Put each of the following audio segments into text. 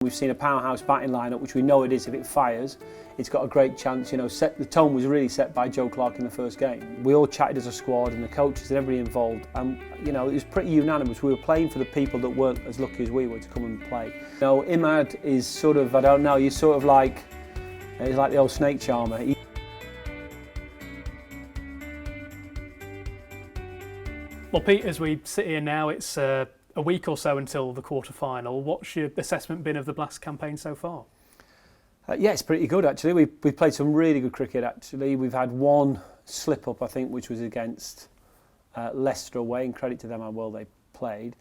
We've seen a powerhouse batting lineup, which we know it is if it fires. It's got a great chance. The tone was really set by Joe Clark in the first game. We all chatted as a squad, and the coaches and everybody involved, and it was pretty unanimous. We were playing for the people that weren't as lucky as we were to come and play. Imad is sort of, I don't know, he's sort of like, he's like the old snake charmer. Well, Pete, as we sit here now, it's a week or so until the quarter-final. What's your assessment been of the Blast campaign so far? Yeah, it's pretty good actually. We've played some really good cricket actually. We've had one slip-up, I think, which was against Leicester away, and credit to them how well they played.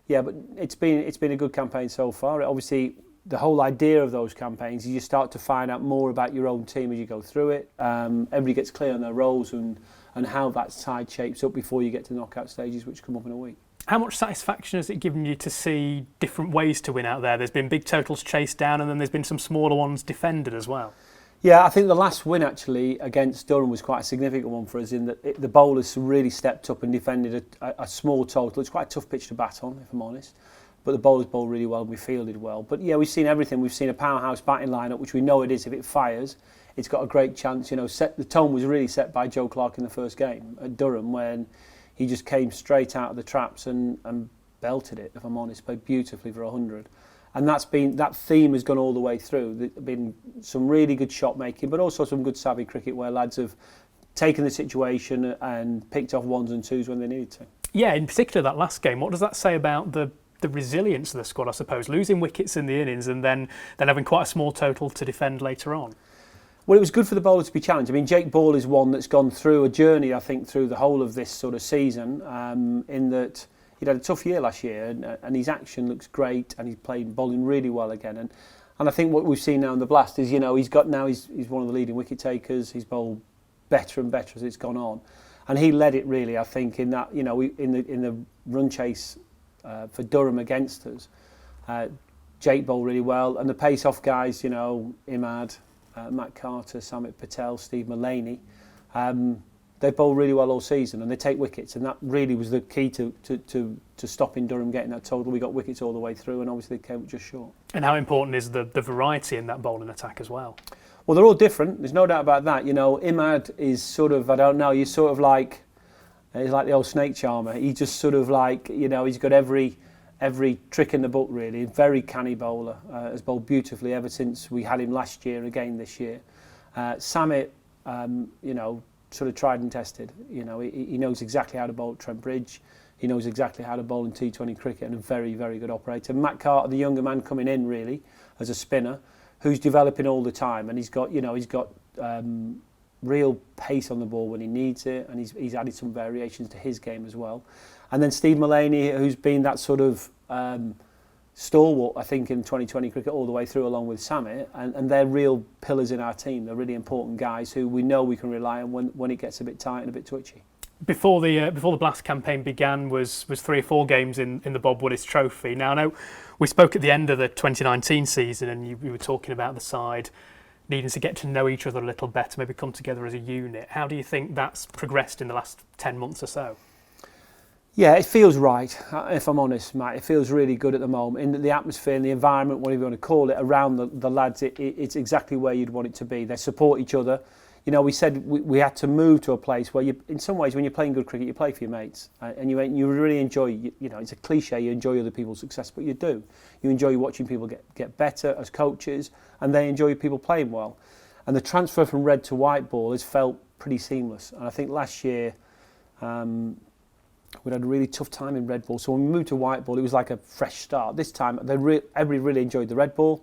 Yeah, but it's been a good campaign so far. Obviously, the whole idea of those campaigns is you start to find out more about your own team as you go through it. Everybody gets clear on their roles and how that side shapes up before you get to the knockout stages, which come up in a week. How much satisfaction has it given you to see different ways to win out there? There's been big totals chased down, and then there's been some smaller ones defended as well. Yeah, I think the last win actually against Durham was quite a significant one for us in that the bowlers really stepped up and defended a small total. It's quite a tough pitch to bat on, if I'm honest. But the bowlers bowled really well and we fielded well. But yeah, we've seen everything. We've seen a powerhouse batting lineup, which we know it is if it fires. It's got a great chance. The tone was really set by Joe Clark in the first game at Durham when he just came straight out of the traps and belted it, if I'm honest, played beautifully for 100. And that theme has gone all the way through. There's been some really good shot making, but also some good savvy cricket where lads have taken the situation and picked off ones and twos when they needed to. Yeah, in particular that last game, what does that say about the resilience of the squad, I suppose? Losing wickets in the innings and then having quite a small total to defend later on. Well, it was good for the bowler to be challenged. I mean, Jake Ball is one that's gone through a journey, I think, through the whole of this sort of season, in that he'd had a tough year last year and his action looks great and he's playing bowling really well again. And I think what we've seen now in the Blast is, he's one of the leading wicket takers. He's bowled better and better as it's gone on. And he led it really, I think, in that, in the run chase for Durham against us. Jake bowled really well, and the pace-off guys, Imad, Matt Carter, Samit Patel, Steve Mullaney, they bowl really well all season and they take wickets, and that really was the key to stopping Durham getting that total. We got wickets all the way through and obviously they came just short. And how important is the variety in that bowling attack as well? Well, they're all different, there's no doubt about that. Imad is sort of, I don't know, he's sort of like, he's like the old snake charmer. He just sort of like, he's got every trick in the book really. Very canny bowler, has bowled beautifully ever since we had him last year and again this year. Samit, sort of tried and tested. He knows exactly how to bowl at Trent Bridge. He knows exactly how to bowl in T20 cricket, and a very, very good operator. Matt Carter, the younger man coming in really as a spinner, who's developing all the time, and he's got real pace on the ball when he needs it, and he's added some variations to his game as well. And then Steve Mullaney, who's been that sort of stalwart, I think, in 2020 cricket all the way through, along with Samit, and they're real pillars in our team. They're really important guys who we know we can rely on when it gets a bit tight and a bit twitchy. Before the Blast campaign began was 3 or 4 games in the Bob Woodis Trophy. Now, I know we spoke at the end of the 2019 season and you were talking about the side needing to get to know each other a little better, maybe come together as a unit. How do you think that's progressed in the last 10 months or so? Yeah, it feels right, if I'm honest, Matt. It feels really good at the moment. In the atmosphere and the environment, whatever you want to call it, around the lads, it's exactly where you'd want it to be. They support each other. We said we had to move to a place where in some ways, when you're playing good cricket, you play for your mates. And you really enjoy, it's a cliche, you enjoy other people's success, but you do. You enjoy watching people get better as coaches, and they enjoy people playing well. And the transfer from red to white ball has felt pretty seamless. And I think last year, we'd had a really tough time in red ball. So when we moved to white ball, it was like a fresh start. This time, everybody really enjoyed the red ball.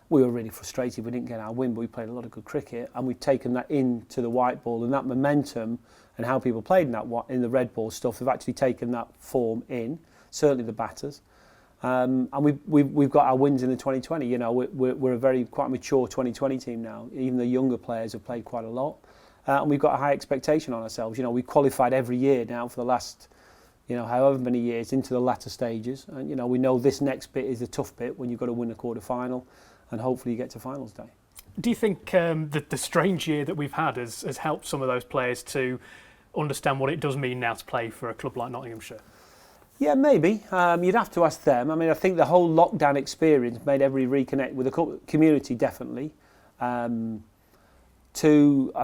We were really frustrated we didn't get our win, but we played a lot of good cricket, and we've taken that into the white ball, and that momentum and how people played in the red ball stuff, have actually taken that form in, certainly the batters. And we've got our wins in the 2020. We're a quite mature 2020 team now. Even the younger players have played quite a lot, and we've got a high expectation on ourselves. We've qualified every year now for the last however many years into the latter stages, and we know this next bit is the tough bit when you've got to win a quarter final. And hopefully you get to finals day. Do you think that the strange year that we've had has helped some of those players to understand what it does mean now to play for a club like Nottinghamshire? Yeah, maybe. You'd have to ask them. I mean, I think the whole lockdown experience made everybody reconnect with the community, definitely. I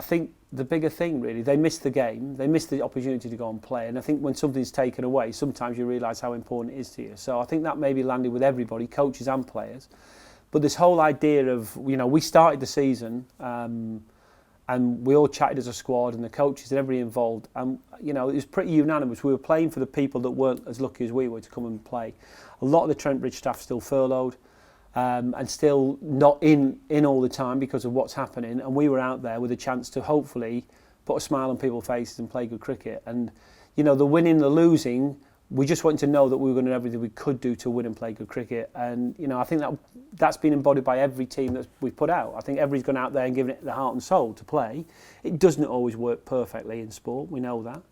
think the bigger thing, really, they missed the game. They missed the opportunity to go and play. And I think when something's taken away, sometimes you realise how important it is to you. So I think that maybe landed with everybody, coaches and players. But this whole idea of, we started the season and we all chatted as a squad and the coaches and everybody involved. And, it was pretty unanimous. We were playing for the people that weren't as lucky as we were to come and play. A lot of the Trent Bridge staff still furloughed and still not in all the time because of what's happening. And we were out there with a chance to hopefully put a smile on people's faces and play good cricket. And, the winning, the losing, we just wanted to know that we were going to do everything we could do to win and play good cricket. And, I think that's been embodied by every team that we've put out. I think everybody's gone out there and given it their heart and soul to play. It doesn't always work perfectly in sport, we know that.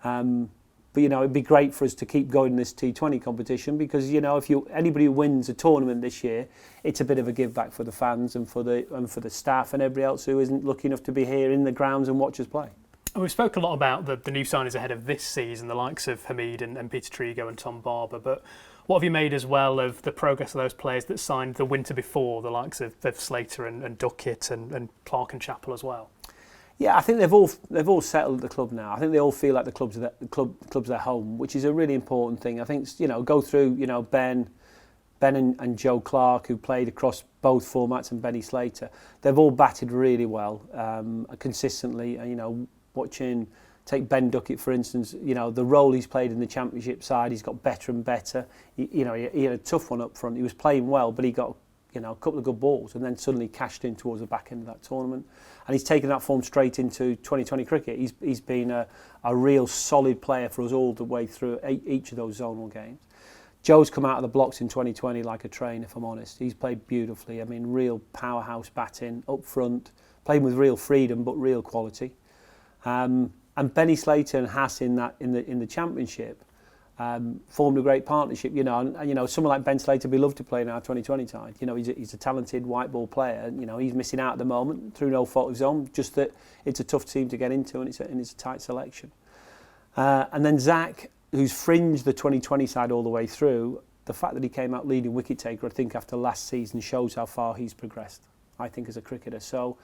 But, it'd be great for us to keep going in this T20 competition because, if anybody who wins a tournament this year, it's a bit of a give back for the fans and for the staff and everybody else who isn't lucky enough to be here in the grounds and watch us play. We've spoken a lot about the new signings ahead of this season, the likes of Hamid and Peter Trigo and Tom Barber, but what have you made as well of the progress of those players that signed the winter before, the likes of Slater and Duckett and Clark and Chappell as well? Yeah, I think they've all settled at the club now. I think they all feel like the club's their home, which is a really important thing. I think go through Ben and Joe Clark, who played across both formats, and Benny Slater. They've all batted really well consistently. Take Ben Duckett for instance. The role he's played in the Championship side, he's got better and better. He had a tough one up front. He was playing well, but he got a couple of good balls and then suddenly cashed in towards the back end of that tournament. And he's taken that form straight into 2020 cricket. He's been a real solid player for us all the way through each of those zonal games. Joe's come out of the blocks in 2020 like a train, if I'm honest. He's played beautifully. I mean, real powerhouse batting up front, playing with real freedom but real quality. And Benny Slater and Haas in the Championship formed a great partnership. And someone like Ben Slater would be loved to play in our 2020 side. He's a talented white ball player. He's missing out at the moment through no fault of his own. Just that it's a tough team to get into, and it's a tight selection. And then Zach, who's fringed the 2020 side all the way through. The fact that he came out leading wicket taker, I think, after last season shows how far he's progressed. I think as a cricketer. So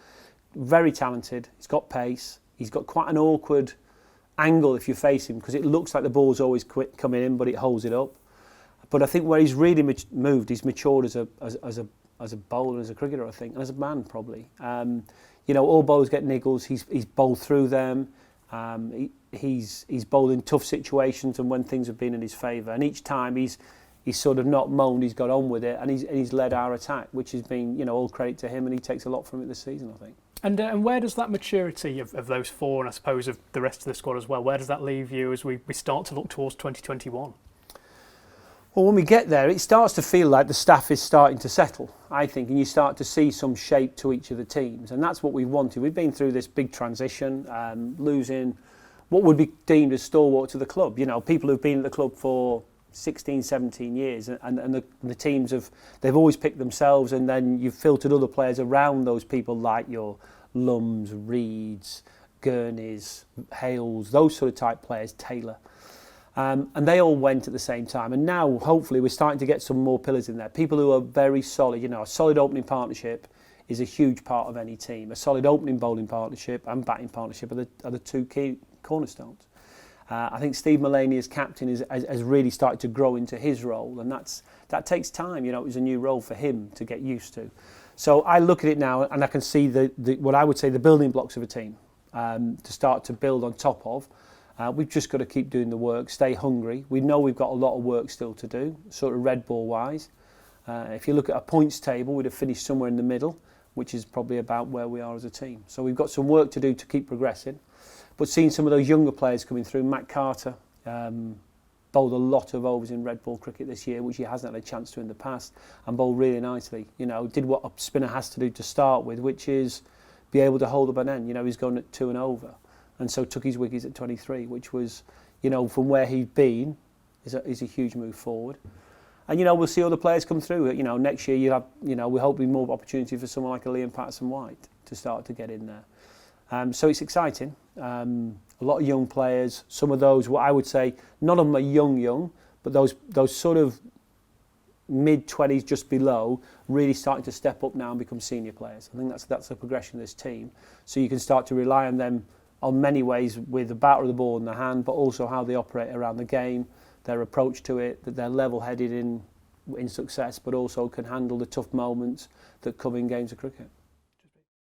very talented. He's got pace. He's got quite an awkward angle if you face him because it looks like the ball's always coming in, but it holds it up. But I think where he's really moved, he's matured as a bowler, as a cricketer, I think, and as a man probably. All bowlers get niggles. He's bowled through them. He's bowled in tough situations and when things have been in his favour. And each time he's sort of not moaned. He's got on with it, and he's led our attack, which has been all credit to him. And he takes a lot from it this season, I think. And where does that maturity of those four, and I suppose of the rest of the squad as well, where does that leave you as we start to look towards 2021? Well, when we get there, it starts to feel like the staff is starting to settle, I think, and you start to see some shape to each of the teams, and that's what we wanted. We've been through this big transition, losing what would be deemed as stalwart to the club. People who've been at the club for 16, 17 years, and the teams they've always picked themselves, and then you've filtered other players around those people like your Lums, Reeds, Gurneys, Hales, those sort of type players, Taylor. And they all went at the same time. And now, hopefully, we're starting to get some more pillars in there. People who are very solid. A solid opening partnership is a huge part of any team. A solid opening bowling partnership and batting partnership are the two key cornerstones. I think Steve Mullaney as captain has really started to grow into his role, and that takes time. It was a new role for him to get used to. So I look at it now and I can see what I would say the building blocks of a team to start to build on top of. We've just got to keep doing the work, stay hungry. We know we've got a lot of work still to do, sort of red ball wise. If you look at a points table, we'd have finished somewhere in the middle, which is probably about where we are as a team. So we've got some work to do to keep progressing. But seeing some of those younger players coming through, Matt Carter bowled a lot of overs in red ball cricket this year, which he hasn't had a chance to in the past, and bowled really nicely. Did what a spinner has to do to start with, which is be able to hold up an end. He's going at 2 and over, and so took his wickets at 23, which was, from where he'd been, is a huge move forward. And we'll see other players come through. Next year you'll have, we hope there'll be more opportunity for someone like a Liam Patterson-White to start to get in there. So it's exciting. A lot of young players. Some of those, what I would say, none of them are young, but those sort of mid-20s just below really starting to step up now and become senior players. I think that's the progression of this team. So you can start to rely on them on many ways with the bat or the ball in the hand, but also how they operate around the game, their approach to it, that they're level-headed in success, but also can handle the tough moments that come in games of cricket.